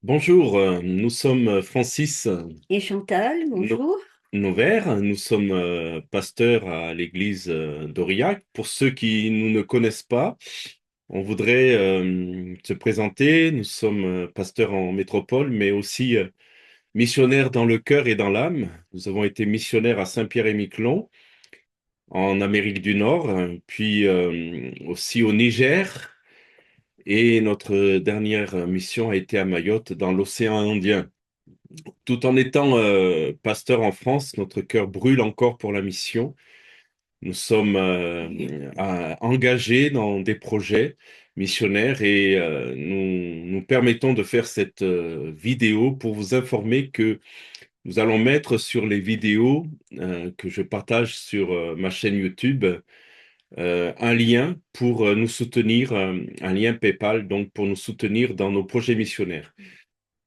Bonjour, nous sommes Francis Et Chantal, No- bonjour. Noverre, nous sommes pasteurs à l'église d'Aurillac. Pour ceux qui nous ne connaissent pas, on voudrait se présenter. Nous sommes pasteurs en métropole, mais aussi missionnaires dans le cœur et dans l'âme. Nous avons été missionnaires à Saint-Pierre-et-Miquelon, en Amérique du Nord, puis aussi au Niger. Et notre dernière mission a été à Mayotte, dans l'océan Indien. Tout en étant pasteur en France, notre cœur brûle encore pour la mission. Nous sommes engagés dans des projets missionnaires et nous permettons de faire cette vidéo pour vous informer que nous allons mettre sur les vidéos que je partage sur ma chaîne YouTube un lien pour nous soutenir, un lien PayPal, donc pour nous soutenir dans nos projets missionnaires.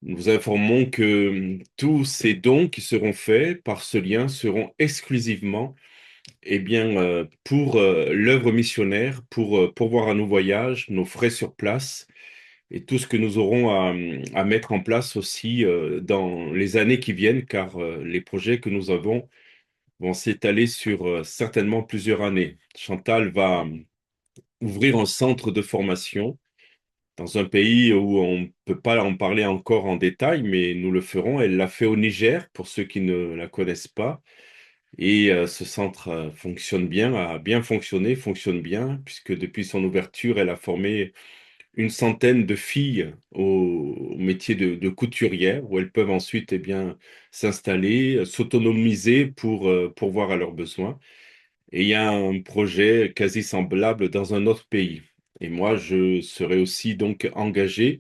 Nous vous informons que tous ces dons qui seront faits par ce lien seront exclusivement pour l'œuvre missionnaire, pour pourvoir à nos voyages, nos frais sur place et tout ce que nous aurons à mettre en place aussi dans les années qui viennent, car les projets que nous avons vont s'étaler sur certainement plusieurs années. Chantal va ouvrir un centre de formation dans un pays où on ne peut pas en parler encore en détail, mais nous le ferons. Elle l'a fait au Niger, pour ceux qui ne la connaissent pas. Et ce centre fonctionne bien, a bien fonctionné, fonctionne bien, puisque depuis son ouverture, elle a formé une centaine de filles au métier de couturière, où elles peuvent ensuite s'installer, s'autonomiser pour pourvoir à leurs besoins. Et il y a un projet quasi semblable dans un autre pays. Et moi, je serai aussi donc engagé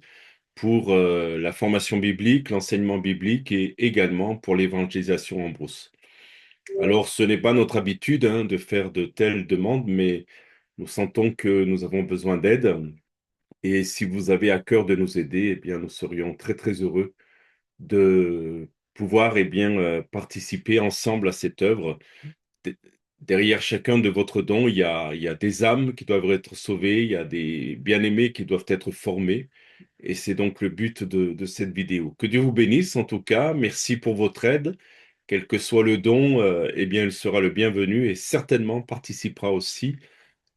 pour la formation biblique, l'enseignement biblique et également pour l'évangélisation en brousse. Alors, ce n'est pas notre habitude de faire de telles demandes, mais nous sentons que nous avons besoin d'aide. Et si vous avez à cœur de nous aider, nous serions très, très heureux de pouvoir participer ensemble à cette œuvre. D- Derrière chacun de votre don, il y a des âmes qui doivent être sauvées, il y a des bien-aimés qui doivent être formés. Et c'est donc le but de cette vidéo. Que Dieu vous bénisse en tout cas. Merci pour votre aide. Quel que soit le don, il sera le bienvenu et certainement participera aussi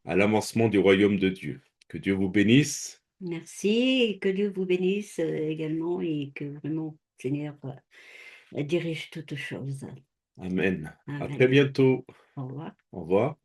à l'avancement du royaume de Dieu. Que Dieu vous bénisse. Merci et que Dieu vous bénisse également et que vraiment, Seigneur, dirige toutes choses. Amen. À très Amen. bientôt. Au revoir. Au revoir.